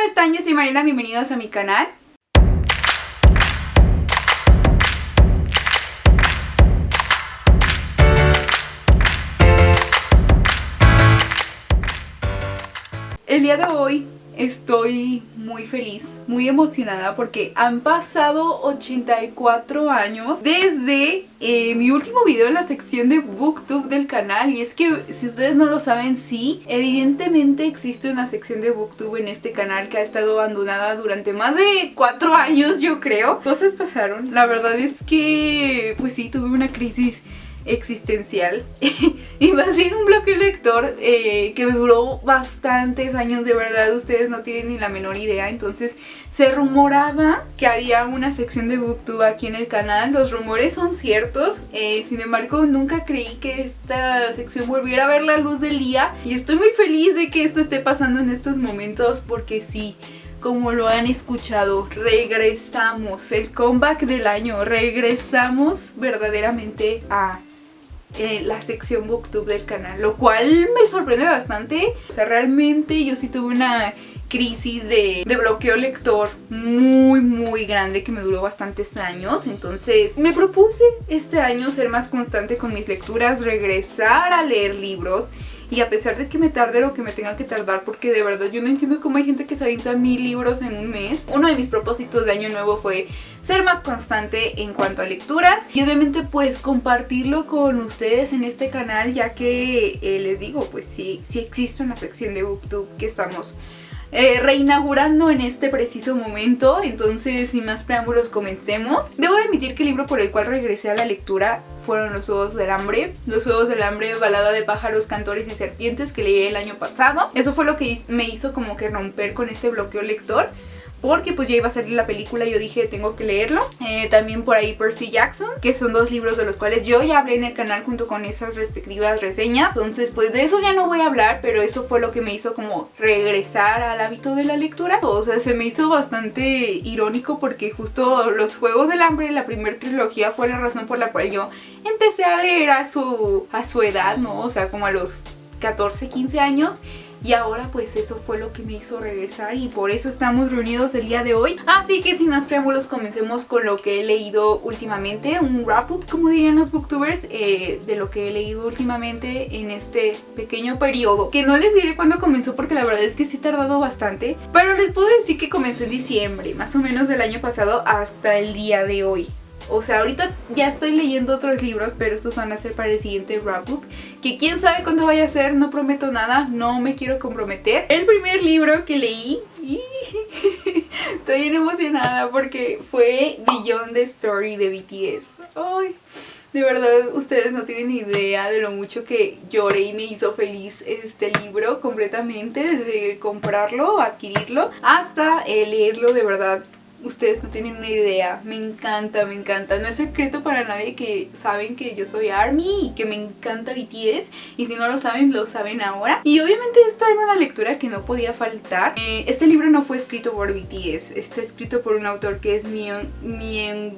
están? Yo soy Mariana, bienvenidos a mi canal. El día de hoy estoy muy feliz, muy emocionada porque han pasado 84 años desde mi último video en la sección de Booktube del canal. Y es que si ustedes no lo saben, sí, evidentemente existe una sección de Booktube en este canal que ha estado abandonada durante más de 4 años, yo creo. Cosas pasaron, la verdad es que pues sí, tuve una crisis existencial y más bien un bloqueo lector que me duró bastantes años, de verdad ustedes no tienen ni la menor idea. Entonces se rumoraba que había una sección de Booktube aquí en el canal. Los rumores son ciertos, sin embargo nunca creí que esta sección volviera a ver la luz del día y estoy muy feliz de que esto esté pasando en estos momentos porque sí, como lo han escuchado, regresamos, el comeback del año, regresamos verdaderamente a la sección Booktube del canal, lo cual me sorprende bastante. O sea, realmente yo sí tuve una crisis de bloqueo lector muy grande que me duró bastantes años. Entonces me propuse este año ser más constante con mis lecturas, regresar a leer libros. Y a pesar de que me tarde lo que me tenga que tardar, porque de verdad yo no entiendo cómo hay gente que se avienta 1000 libros en un mes. Uno de mis propósitos de año nuevo fue ser más constante en cuanto a lecturas. Y obviamente pues compartirlo con ustedes en este canal, ya que les digo, pues sí existe una sección de Booktube que estamos reinaugurando en este preciso momento. Entonces, sin más preámbulos, comencemos. Debo de admitir que el libro por el cual regresé a la lectura fueron Los Juegos del Hambre. Los Juegos del Hambre, balada de pájaros, cantores y serpientes, que leí el año pasado. Eso fue lo que me hizo como que romper con este bloqueo lector, porque pues ya iba a salir la película y yo dije tengo que leerlo. También por ahí Percy Jackson, que son dos libros de los cuales yo ya hablé en el canal junto con esas respectivas reseñas. Entonces pues de esos ya no voy a hablar, pero eso fue lo que me hizo como regresar al hábito de la lectura. O sea, se me hizo bastante irónico porque justo Los Juegos del Hambre, la primera trilogía, fue la razón por la cual yo empecé a leer a su edad, ¿no? O sea, como a los 14, 15 años. Y ahora pues eso fue lo que me hizo regresar y por eso estamos reunidos el día de hoy. Así que sin más preámbulos, comencemos con lo que he leído últimamente. Un wrap up, como dirían los booktubers, de lo que he leído últimamente en este pequeño periodo. Que no les diré cuándo comenzó porque la verdad es que sí he tardado bastante. Pero les puedo decir que comenzó en diciembre, más o menos del año pasado hasta el día de hoy. O sea, ahorita ya estoy leyendo otros libros, pero estos van a ser para el siguiente wrap-up, que quién sabe cuándo vaya a ser, no prometo nada, no me quiero comprometer. El primer libro que leí, estoy bien emocionada porque fue Beyond the Story de BTS. Ay, de verdad, ustedes no tienen idea de lo mucho que lloré y me hizo feliz este libro completamente, desde comprarlo, adquirirlo, hasta leerlo, de verdad. Ustedes no tienen una idea, me encanta, me encanta. No es secreto para nadie que saben que yo soy ARMY y que me encanta BTS. Y si no lo saben ahora. Y obviamente esta era una lectura que no podía faltar. Este libro no fue escrito por BTS, está escrito por un autor que es Myung-Suk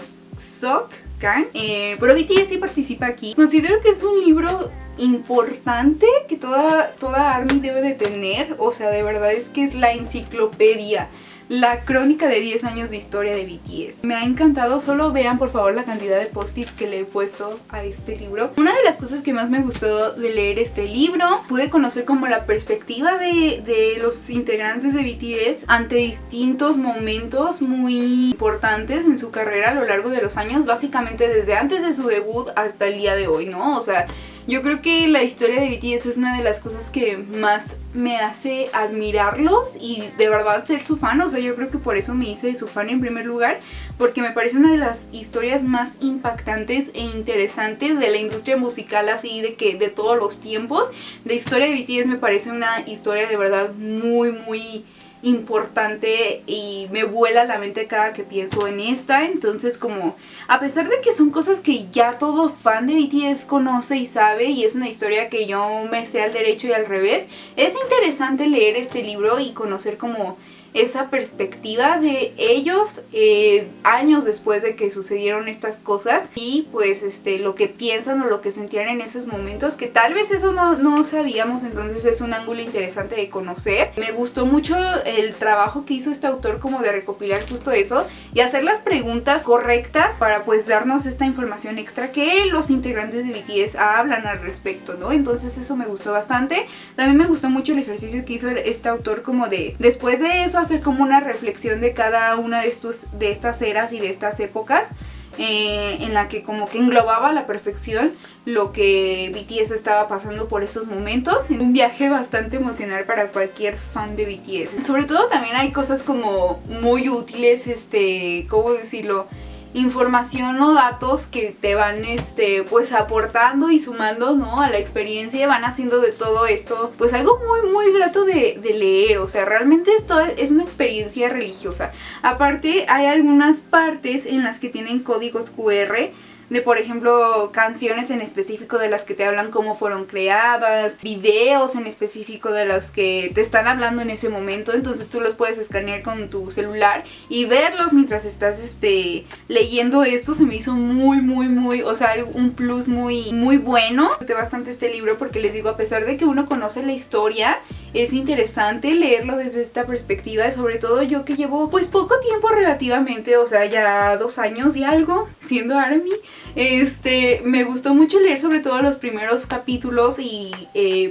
Kang. Pero BTS sí participa aquí. Considero que es un libro importante que toda ARMY debe de tener. O sea, de verdad es que es la enciclopedia, la crónica de 10 años de historia de BTS. Me ha encantado, solo vean por favor la cantidad de post-its que le he puesto a este libro. Una de las cosas que más me gustó de leer este libro, pude conocer como la perspectiva de los integrantes de BTS ante distintos momentos muy importantes en su carrera a lo largo de los años, básicamente desde antes de su debut hasta el día de hoy, ¿no? O sea, yo creo que la historia de BTS es una de las cosas que más me hace admirarlos y de verdad ser su fan. O sea, yo creo que por eso me hice su fan en primer lugar, porque me parece una de las historias más impactantes e interesantes de la industria musical, así de todos los tiempos. La historia de BTS me parece una historia de verdad muy importante y me vuela la mente cada que pienso en esta. Entonces, como a pesar de que son cosas que ya todo fan de BTS conoce y sabe, y es una historia que yo me sé al derecho y al revés, es interesante leer este libro y conocer como esa perspectiva de ellos años después de que sucedieron estas cosas y pues lo que piensan o lo que sentían en esos momentos, que tal vez eso no sabíamos. Entonces es un ángulo interesante de conocer. Me gustó mucho el trabajo que hizo este autor como de recopilar justo eso y hacer las preguntas correctas para pues darnos esta información extra que los integrantes de BTS hablan al respecto, ¿no? Entonces eso me gustó bastante. También me gustó mucho el ejercicio que hizo este autor como de, después de eso, hacer como una reflexión de cada una de estas eras y de estas épocas, en la que como que englobaba a la perfección lo que BTS estaba pasando por estos momentos. Un viaje bastante emocional para cualquier fan de BTS. Sobre todo también hay cosas como muy útiles, ¿cómo decirlo? Información o datos que te van pues aportando y sumando, ¿no?, a la experiencia, y van haciendo de todo esto pues algo muy grato de leer. O sea, realmente esto es una experiencia religiosa. Aparte hay algunas partes en las que tienen códigos QR de, por ejemplo, canciones en específico de las que te hablan cómo fueron creadas, videos en específico de los que te están hablando en ese momento. Entonces tú los puedes escanear con tu celular y verlos mientras estás leyendo esto. Se me hizo muy, o sea, un plus muy bueno. Me gustó bastante este libro porque, les digo, a pesar de que uno conoce la historia, es interesante leerlo desde esta perspectiva, y sobre todo yo que llevo pues poco tiempo relativamente, o sea, ya 2 años y algo siendo ARMY. Me gustó mucho leer sobre todo los primeros capítulos y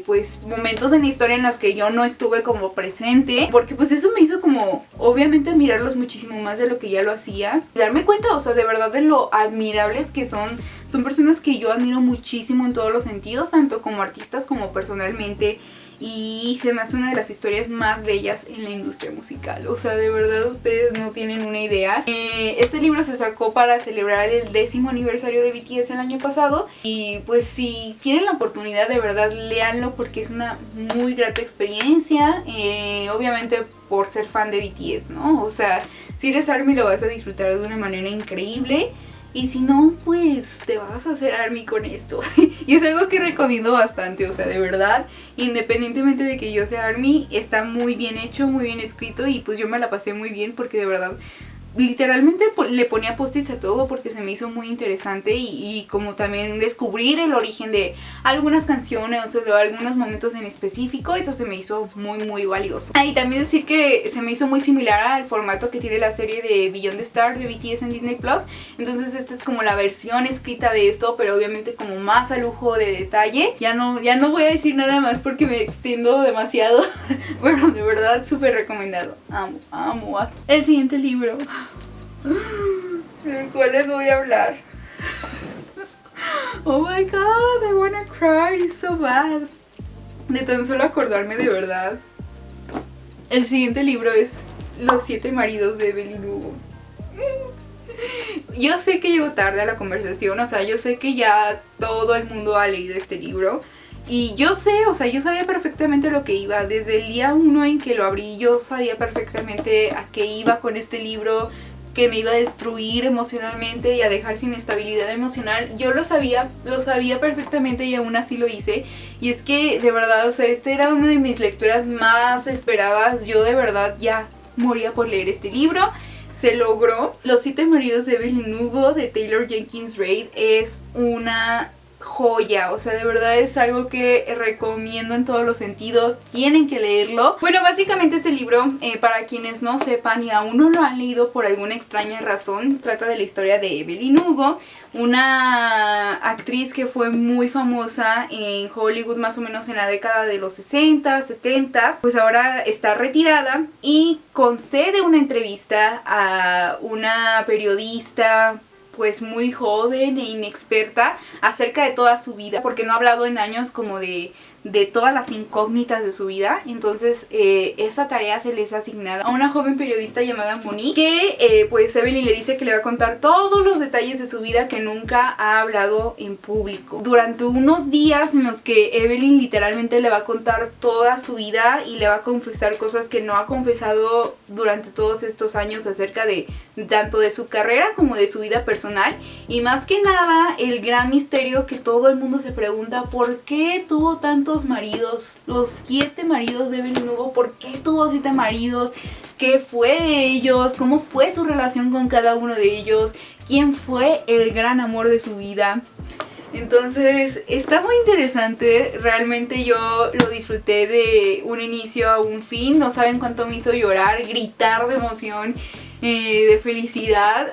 pues momentos en la historia en los que yo no estuve como presente, porque pues eso me hizo como obviamente admirarlos muchísimo más de lo que ya lo hacía, y darme cuenta, o sea, de verdad de lo admirables que son personas que yo admiro muchísimo en todos los sentidos, tanto como artistas como personalmente. Y se me hace una de las historias más bellas en la industria musical. O sea, de verdad ustedes no tienen una idea. Este libro se sacó para celebrar el 10º aniversario de BTS el año pasado. Y pues si tienen la oportunidad, de verdad léanlo porque es una muy grata experiencia. Obviamente por ser fan de BTS, ¿no? O sea, si eres ARMY lo vas a disfrutar de una manera increíble. Y si no, pues te vas a hacer ARMY con esto. Y es algo que recomiendo bastante, o sea, de verdad, independientemente de que yo sea ARMY, está muy bien hecho, muy bien escrito, y pues yo me la pasé muy bien porque de verdad literalmente le ponía post-its a todo porque se me hizo muy interesante, y como también descubrir el origen de algunas canciones o de algunos momentos en específico. Eso se me hizo muy valioso. Y también decir que se me hizo muy similar al formato que tiene la serie de Beyond the Stars de BTS en Disney Plus. Entonces esta es como la versión escrita de esto, pero obviamente como más a lujo de detalle. Ya no voy a decir nada más porque me extiendo demasiado. Bueno, de verdad súper recomendado. Amo aquí. El siguiente libro ¿de cuál les voy a hablar? Oh my god, I wanna cry so bad. De tan solo acordarme, de verdad. El siguiente libro es Los 7 maridos de Evelyn Hugo. Yo sé que llego tarde a la conversación, o sea, yo sé que ya todo el mundo ha leído este libro. Y yo sé, o sea, yo sabía perfectamente lo que iba. Desde el día 1 en que lo abrí, yo sabía perfectamente a qué iba con este libro, que me iba a destruir emocionalmente y a dejar sin estabilidad emocional. Yo lo sabía perfectamente, y aún así lo hice. Y es que de verdad, o sea, esta era una de mis lecturas más esperadas. Yo de verdad ya moría por leer este libro. Se logró. Los 7 maridos de Evelyn Hugo de Taylor Jenkins Reid es una joya, o sea, de verdad es algo que recomiendo en todos los sentidos. Tienen que leerlo. Bueno, básicamente este libro, para quienes no sepan y aún no lo han leído por alguna extraña razón, trata de la historia de Evelyn Hugo, una actriz que fue muy famosa en Hollywood más o menos en la década de los 60, 70. Pues ahora está retirada y concede una entrevista a una periodista pues muy joven e inexperta acerca de toda su vida, porque no ha hablado en años como de todas las incógnitas de su vida. Entonces esa tarea se les ha asignado a una joven periodista llamada Monique, que pues Evelyn le dice que le va a contar todos los detalles de su vida que nunca ha hablado en público. Durante unos días en los que Evelyn literalmente le va a contar toda su vida y le va a confesar cosas que no ha confesado durante todos estos años acerca de tanto de su carrera como de su vida personal. Y más que nada el gran misterio que todo el mundo se pregunta: ¿por qué tuvo tantos maridos? Los 7 maridos de Evelyn Hugo, ¿por qué tuvo 7 maridos? ¿Qué fue de ellos? ¿Cómo fue su relación con cada uno de ellos? ¿Quién fue el gran amor de su vida? Entonces está muy interesante, realmente yo lo disfruté de un inicio a un fin, no saben cuánto me hizo llorar, gritar de emoción, de felicidad.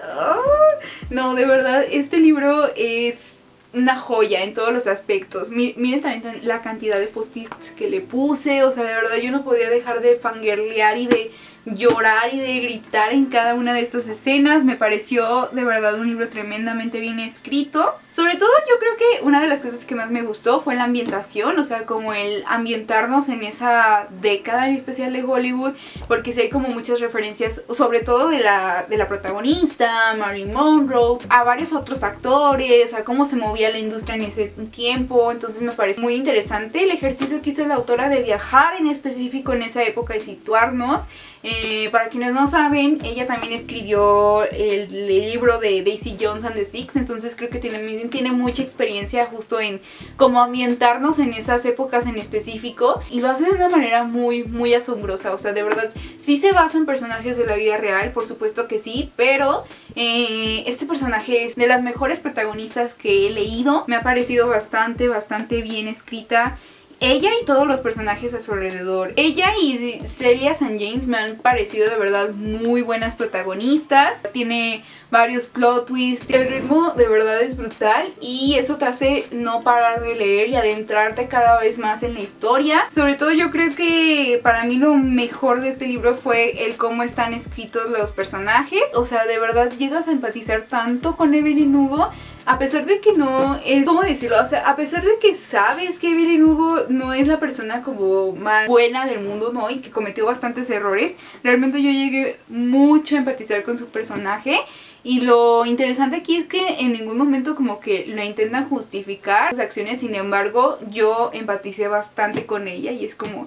No, de verdad, este libro es una joya en todos los aspectos. Miren también la cantidad de post-its que le puse, o sea, de verdad yo no podía dejar de fangirlear y de llorar y de gritar en cada una de estas escenas. Me pareció de verdad un libro tremendamente bien escrito. Sobre todo yo creo que una de las cosas que más me gustó fue la ambientación, o sea, como el ambientarnos en esa década en especial de Hollywood, porque sí hay como muchas referencias, sobre todo de la protagonista, Marilyn Monroe, a varios otros actores, a cómo se movía la industria en ese tiempo. Entonces me parece muy interesante el ejercicio que hizo la autora de viajar en específico en esa época y situarnos. Para quienes no saben, ella también escribió el libro de Daisy Jones and the Six, entonces creo que tiene mucha experiencia justo en cómo ambientarnos en esas épocas en específico, y lo hace de una manera muy, muy asombrosa. O sea, de verdad, sí se basa en personajes de la vida real, por supuesto que sí, pero este personaje es de las mejores protagonistas que he leído. Me ha parecido bastante, bastante bien escrita. Ella y todos los personajes a su alrededor. Ella y Celia St. James me han parecido de verdad muy buenas protagonistas. Tiene varios plot twists. El ritmo de verdad es brutal y eso te hace no parar de leer y adentrarte cada vez más en la historia. Sobre todo yo creo que para mí lo mejor de este libro fue el cómo están escritos los personajes. O sea, de verdad llegas a empatizar tanto con Evelyn Hugo, a pesar de que no es, ¿cómo decirlo? O sea, a pesar de que sabes que Evelyn Hugo no es la persona como más buena del mundo, ¿no? Y que cometió bastantes errores, realmente yo llegué mucho a empatizar con su personaje. Y lo interesante aquí es que en ningún momento como que lo intentan justificar sus acciones. Sin embargo, yo empaticé bastante con ella y es como...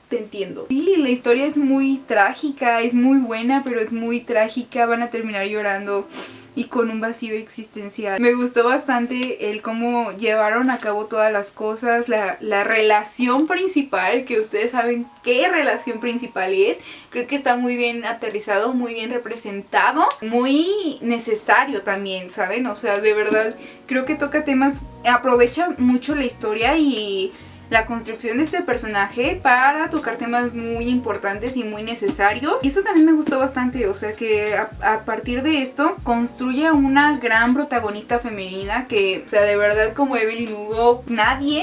te entiendo. Sí, la historia es muy trágica, es muy buena, pero es muy trágica. Van a terminar llorando y con un vacío existencial. Me gustó bastante el cómo llevaron a cabo todas las cosas, la relación principal, que ustedes saben qué relación principal es. Creo que está muy bien aterrizado, muy bien representado, muy necesario también, ¿saben? O sea, de verdad creo que toca temas, aprovecha mucho la historia y la construcción de este personaje para tocar temas muy importantes y muy necesarios. Y eso también me gustó bastante, o sea que a partir de esto construye una gran protagonista femenina que, o sea, de verdad como Evelyn Hugo,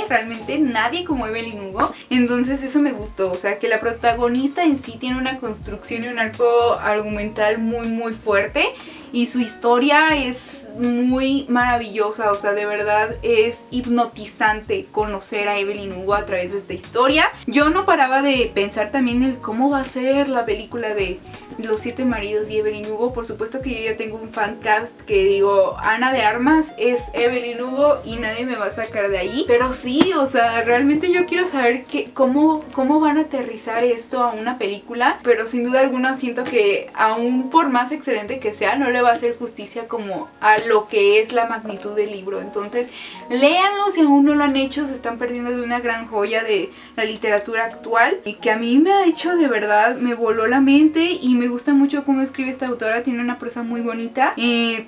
realmente nadie como Evelyn Hugo. Entonces eso me gustó, o sea que la protagonista en sí tiene una construcción y un arco argumental muy muy fuerte. Y su historia es muy maravillosa, o sea, de verdad es hipnotizante conocer a Evelyn Hugo a través de esta historia. Yo no paraba de pensar también en cómo va a ser la película de Los 7 maridos y Evelyn Hugo. Por supuesto que yo ya tengo un fancast que digo, Ana de Armas es Evelyn Hugo y nadie me va a sacar de ahí. Pero sí, o sea, realmente yo quiero saber cómo van a aterrizar esto a una película. Pero sin duda alguna siento que aún por más excelente que sea, no le va a hacer justicia como a lo que es la magnitud del libro. Entonces léanlo si aún no lo han hecho, se están perdiendo de una gran joya de la literatura actual y que a mí me ha hecho de verdad, me voló la mente y me gusta mucho cómo escribe esta autora. Tiene una prosa muy bonita,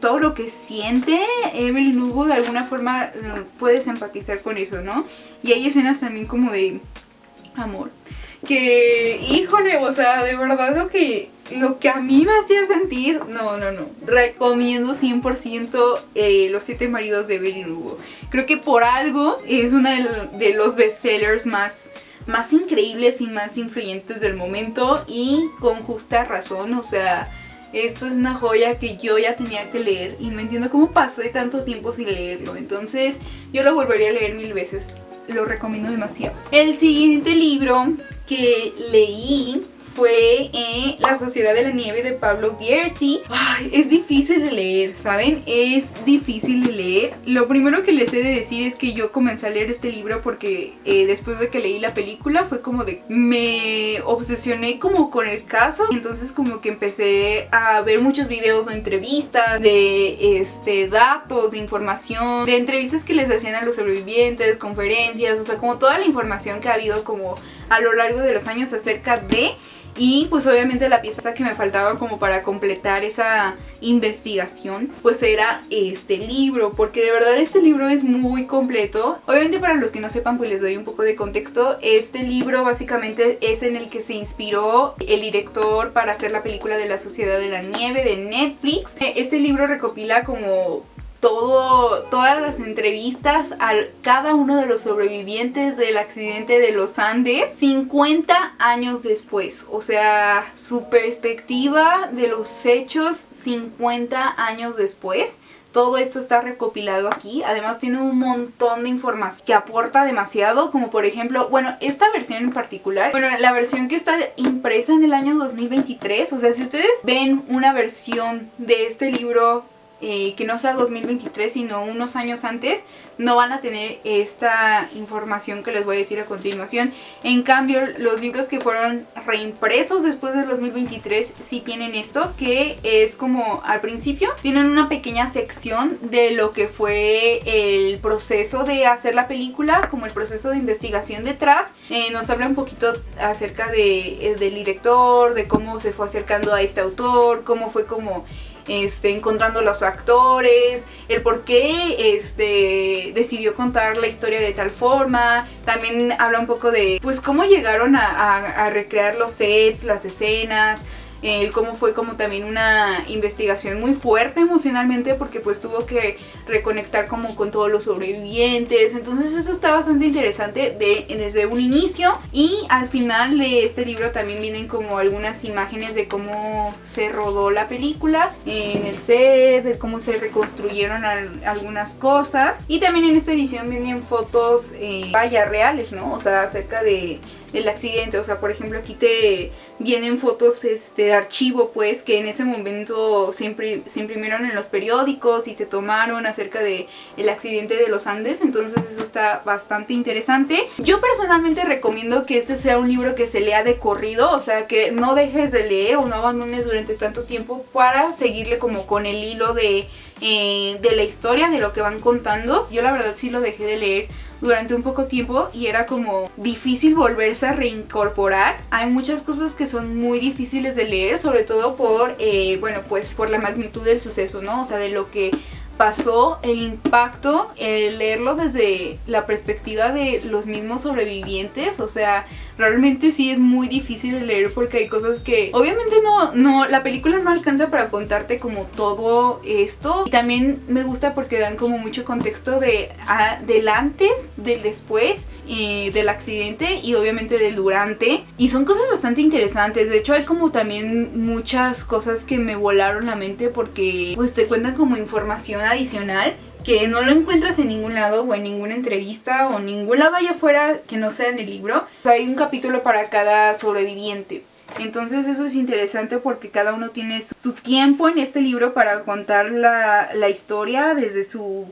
todo lo que siente Evelyn Hugo de alguna forma puedes empatizar con eso, ¿no? Y hay escenas también como de amor que, híjole, o sea, de verdad lo que a mí me hacía sentir, no, recomiendo 100% Los 7 maridos de Evelyn Hugo. Creo que por algo es uno de los bestsellers más increíbles y más influyentes del momento, y con justa razón. O sea, esto es una joya que yo ya tenía que leer y no entiendo cómo pasé tanto tiempo sin leerlo. Entonces yo lo volvería a leer 1000 veces. Lo recomiendo demasiado. El siguiente libro que leí fue La Sociedad de la Nieve de Pablo Gierzi. Ay, es difícil de leer, ¿saben? Es difícil de leer. Lo primero que les he de decir es que yo comencé a leer este libro porque después de que leí la película fue como de... me obsesioné como con el caso. Entonces como que empecé a ver muchos videos de entrevistas, de datos, de información, de entrevistas que les hacían a los sobrevivientes, conferencias, o sea, como toda la información que ha habido como a lo largo de los años acerca de... Y pues obviamente la pieza que me faltaba como para completar esa investigación pues era este libro, porque de verdad este libro es muy completo. Obviamente para los que no sepan pues les doy un poco de contexto. Este libro básicamente es en el que se inspiró el director para hacer la película de La Sociedad de la Nieve de Netflix. Este libro recopila como todas las entrevistas a cada uno de los sobrevivientes del accidente de los Andes 50 años después. O sea, su perspectiva de los hechos 50 años después. Todo esto está recopilado aquí. Además tiene un montón de información que aporta demasiado. Como por ejemplo, bueno, esta versión en particular, bueno, la versión que está impresa en el año 2023. O sea, si ustedes ven una versión de este libro que no sea 2023 sino unos años antes, no van a tener esta información que les voy a decir a continuación. En cambio, los libros que fueron reimpresos después del 2023 sí tienen esto, que es como al principio tienen una pequeña sección de lo que fue el proceso de hacer la película, como el proceso de investigación detrás. Nos habla un poquito acerca del director, de cómo se fue acercando a este autor, cómo fue como encontrando los actores, el por qué decidió contar la historia de tal forma. También habla un poco de pues cómo llegaron a recrear los sets, las escenas, cómo fue como también una investigación muy fuerte emocionalmente, porque pues tuvo que reconectar como con todos los sobrevivientes. Entonces eso está bastante interesante desde un inicio, y al final de este libro también vienen como algunas imágenes de cómo se rodó la película en el set, de cómo se reconstruyeron algunas cosas, y también en esta edición vienen fotos vaya reales, ¿no? O sea, acerca del accidente. O sea, por ejemplo, aquí te vienen fotos de archivo, pues, que en ese momento se imprimieron en los periódicos y se tomaron acerca de el accidente de los Andes. Entonces eso está bastante interesante. Yo personalmente recomiendo que este sea un libro que se lea de corrido, o sea, que no dejes de leer o no abandones durante tanto tiempo para seguirle como con el hilo de la historia, de lo que van contando. Yo la verdad sí lo dejé de leer durante un poco tiempo y era como difícil volverse a reincorporar. Hay muchas cosas que son muy difíciles de leer, sobre todo por, bueno, pues por la magnitud del suceso, ¿no? O sea, de lo que pasó, el impacto, el leerlo desde la perspectiva de los mismos sobrevivientes. O sea, realmente sí es muy difícil de leer porque hay cosas que obviamente no la película no alcanza para contarte como todo esto. Y también me gusta porque dan como mucho contexto del antes, del después, del accidente y obviamente del durante. Y son cosas bastante interesantes. De hecho hay como también muchas cosas que me volaron la mente porque pues te cuentan como información adicional que no lo encuentras en ningún lado o en ninguna entrevista o ningún lado allá afuera que no sea en el libro. O sea, hay un capítulo para cada sobreviviente. Entonces eso es interesante porque cada uno tiene su tiempo en este libro para contar la historia desde su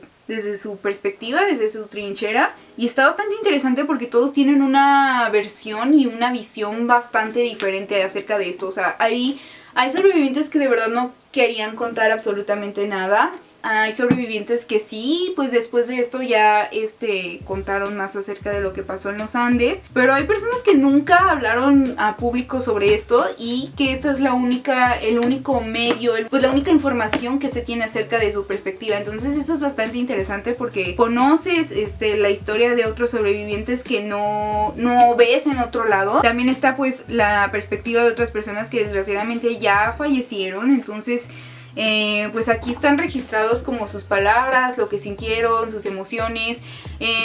perspectiva, desde su trinchera. Y está bastante interesante porque todos tienen una versión y una visión bastante diferente acerca de esto. O sea, hay sobrevivientes que de verdad no querían contar absolutamente nada. Hay sobrevivientes que sí, pues después de esto ya contaron más acerca de lo que pasó en los Andes. Pero hay personas que nunca hablaron a público sobre esto y que esta es el único medio, pues la única información que se tiene acerca de su perspectiva. Entonces eso es bastante interesante porque conoces la historia de otros sobrevivientes que no ves en otro lado. También está pues la perspectiva de otras personas que desgraciadamente ya fallecieron. Entonces pues aquí están registrados como sus palabras, lo que sintieron, sus emociones.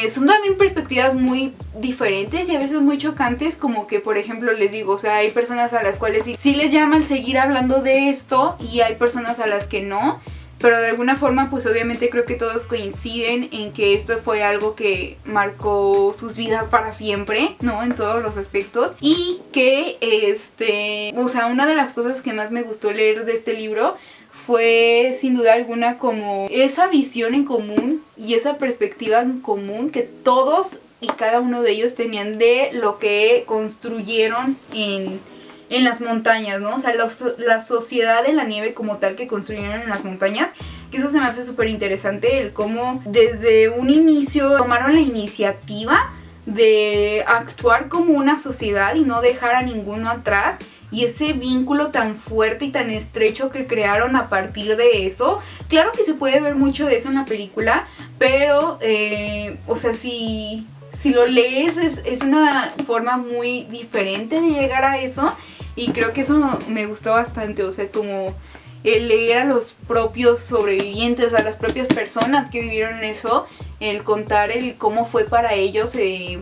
Son también perspectivas muy diferentes y a veces muy chocantes, como que por ejemplo les digo, o sea, hay personas a las cuales sí les llama el seguir hablando de esto y hay personas a las que no. Pero de alguna forma pues obviamente creo que todos coinciden en que esto fue algo que marcó sus vidas para siempre, ¿no? En todos los aspectos. Y que o sea, una de las cosas que más me gustó leer de este libro fue sin duda alguna como esa visión en común y esa perspectiva en común que todos y cada uno de ellos tenían de lo que construyeron en las montañas, ¿no? O sea, la sociedad de la nieve como tal que construyeron en las montañas, que eso se me hace súper interesante, el cómo desde un inicio tomaron la iniciativa de actuar como una sociedad y no dejar a ninguno atrás. Y ese vínculo tan fuerte y tan estrecho que crearon a partir de eso. Claro que se puede ver mucho de eso en la película, pero, o sea, si lo lees es una forma muy diferente de llegar a eso. Y creo que eso me gustó bastante, o sea, como el leer a los propios sobrevivientes, a las propias personas que vivieron eso, el contar el cómo fue para ellos,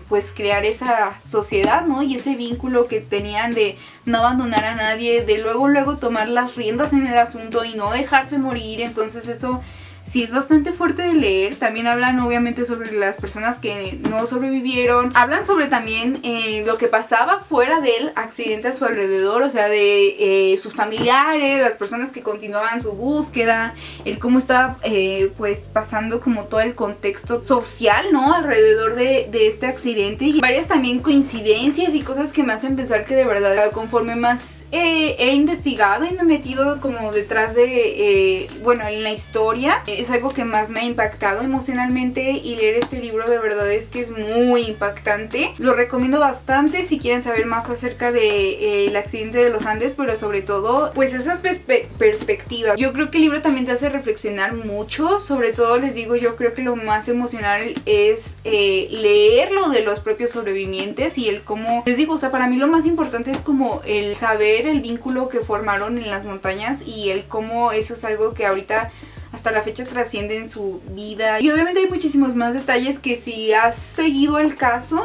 pues crear esa sociedad, ¿no? Y ese vínculo que tenían de no abandonar a nadie, de luego tomar las riendas en el asunto y no dejarse morir. Entonces eso sí es bastante fuerte de leer. También hablan obviamente sobre las personas que no sobrevivieron. Hablan sobre también lo que pasaba fuera del accidente a su alrededor, o sea, de sus familiares, las personas que continuaban su búsqueda, el cómo estaba pues pasando como todo el contexto social, ¿no? Alrededor de este accidente. Y varias también coincidencias y cosas que me hacen pensar que de verdad, conforme más he investigado y me he metido como detrás de, bueno, en la historia, es algo que más me ha impactado emocionalmente. Y leer este libro de verdad es que es muy impactante. Lo recomiendo bastante si quieren saber más acerca de el accidente de los Andes, pero sobre todo pues esas perspectivas. Yo creo que el libro también te hace reflexionar mucho. Sobre todo les digo, yo creo que lo más emocional es leer lo de los propios sobrevivientes y el cómo, les digo, o sea, para mí lo más importante es como el saber el vínculo que formaron en las montañas y el cómo eso es algo que ahorita hasta la fecha trasciende en su vida. Y obviamente hay muchísimos más detalles que si has seguido el caso,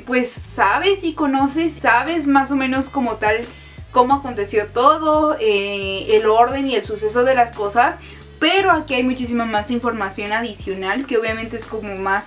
pues sabes y conoces, sabes más o menos como tal cómo aconteció todo, el orden y el suceso de las cosas. Pero aquí hay muchísima más información adicional que obviamente es como más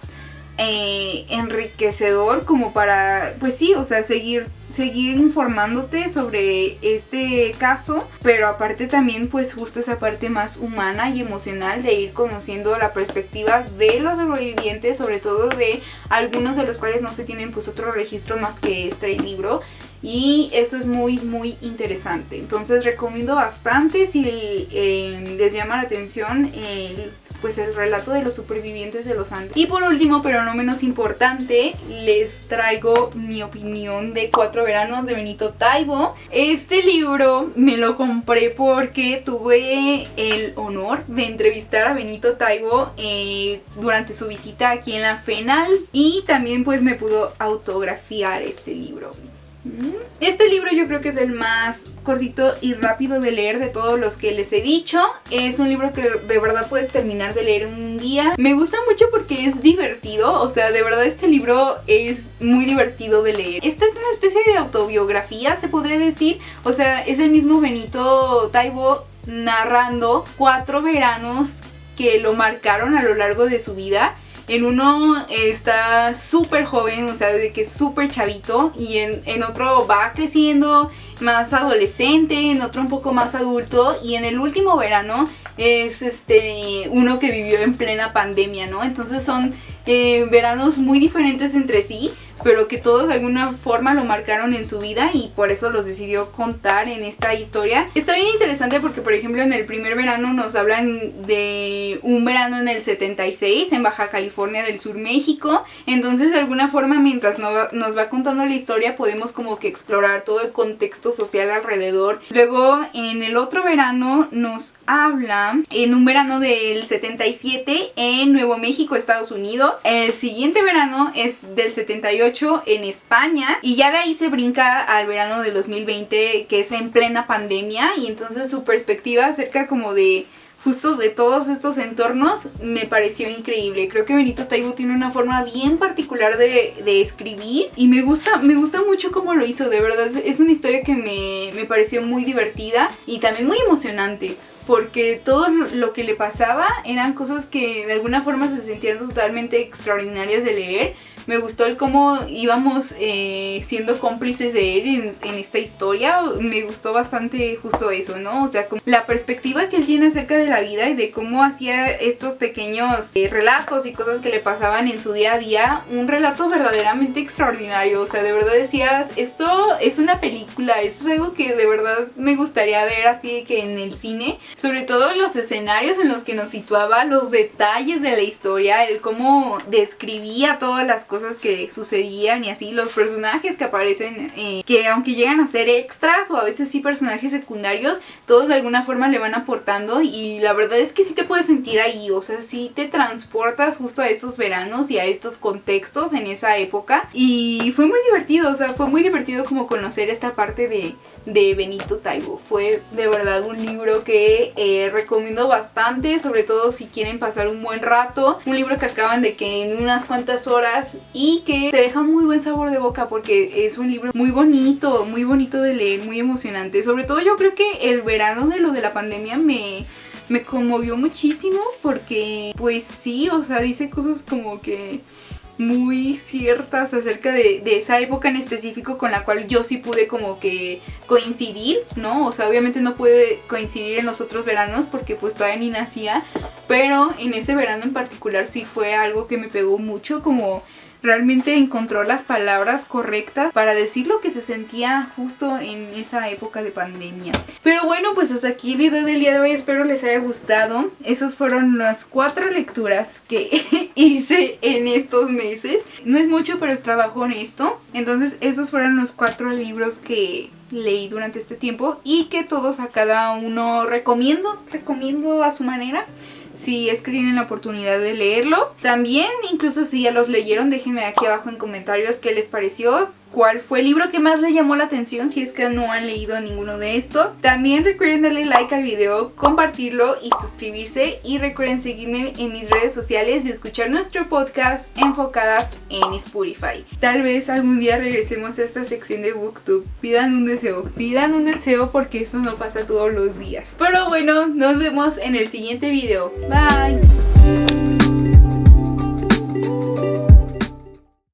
enriquecedor como para, pues sí, o sea, seguir informándote sobre este caso, pero aparte también pues justo esa parte más humana y emocional de ir conociendo la perspectiva de los sobrevivientes, sobre todo de algunos de los cuales no se tienen pues otro registro más que este libro. Y eso es muy interesante. Entonces recomiendo bastante si les llama la atención pues el relato de los supervivientes de los Andes. Y por último, pero no menos importante, les traigo mi opinión de 4 veranos de Benito Taibo. Este libro me lo compré porque tuve el honor de entrevistar a Benito Taibo durante su visita aquí en la FENAL. Y también pues me pudo autografiar este libro. Este libro yo creo que es el más cortito y rápido de leer de todos los que les he dicho. Es un libro que de verdad puedes terminar de leer en un día. Me gusta mucho porque es divertido, o sea, de verdad este libro es muy divertido de leer. Esta es una especie de autobiografía, se podría decir. O sea, es el mismo Benito Taibo narrando 4 veranos que lo marcaron a lo largo de su vida. En uno está súper joven, o sea, de que es súper chavito, y en otro va creciendo, más adolescente, en otro un poco más adulto, y en el último verano es uno que vivió en plena pandemia, ¿no? Entonces son veranos muy diferentes entre sí, pero que todos de alguna forma lo marcaron en su vida y por eso los decidió contar en esta historia. Está bien interesante porque, por ejemplo, en el primer verano nos hablan de un verano en el 76 en Baja California del Sur, México. Entonces, de alguna forma, mientras nos va contando la historia, podemos como que explorar todo el contexto social alrededor. Luego, en el otro verano nos habla en un verano del 77 en Nuevo México, Estados Unidos. El siguiente verano es del 78 en España, y ya de ahí se brinca al verano del 2020, que es en plena pandemia. Y entonces su perspectiva acerca como de justo de todos estos entornos me pareció increíble. Creo que Benito Taibo tiene una forma bien particular de escribir y me gusta mucho cómo lo hizo. De verdad es una historia que me pareció muy divertida y también muy emocionante, porque todo lo que le pasaba eran cosas que de alguna forma se sentían totalmente extraordinarias de leer. Me gustó el cómo íbamos siendo cómplices de él en esta historia. Me gustó bastante justo eso, ¿no? O sea, como la perspectiva que él tiene acerca de la vida y de cómo hacía estos pequeños relatos y cosas que le pasaban en su día a día. Un relato verdaderamente extraordinario. O sea, de verdad decías, esto es una película, esto es algo que de verdad me gustaría ver así que en el cine. Sobre todo los escenarios en los que nos situaba, los detalles de la historia, el cómo describía todas las cosas que sucedían y así, los personajes que aparecen, que aunque llegan a ser extras o a veces sí personajes secundarios, todos de alguna forma le van aportando y la verdad es que sí te puedes sentir ahí, o sea, sí te transportas justo a estos veranos y a estos contextos en esa época y fue muy divertido, o sea, fue muy divertido como conocer esta parte de Benito Taibo. Fue de verdad un libro que recomiendo bastante, sobre todo si quieren pasar un buen rato, un libro que acaban de que en unas cuantas horas y que te deja muy buen sabor de boca porque es un libro muy bonito de leer, muy emocionante. Sobre todo yo creo que el verano de lo de la pandemia me conmovió muchísimo porque pues sí, o sea, dice cosas como que muy ciertas acerca de esa época en específico con la cual yo sí pude como que coincidir, ¿no? O sea, obviamente no pude coincidir en los otros veranos porque pues todavía ni nacía, pero en ese verano en particular sí fue algo que me pegó mucho, como realmente encontró las palabras correctas para decir lo que se sentía justo en esa época de pandemia. Pero bueno, pues hasta aquí el video del día de hoy, espero les haya gustado. Esas fueron las 4 lecturas que hice en estos meses. No es mucho, pero es trabajo honesto. Entonces esos fueron los 4 libros que leí durante este tiempo y que todos a cada uno recomiendo a su manera. Si es que tienen la oportunidad de leerlos. También, incluso si ya los leyeron, déjenme aquí abajo en comentarios qué les pareció. ¿Cuál fue el libro que más les llamó la atención si es que no han leído ninguno de estos? También recuerden darle like al video, compartirlo y suscribirse. Y recuerden seguirme en mis redes sociales y escuchar nuestro podcast enfocadas en Spotify. Tal vez algún día regresemos a esta sección de BookTube. Pidan un deseo porque esto no pasa todos los días. Pero bueno, nos vemos en el siguiente video. Bye.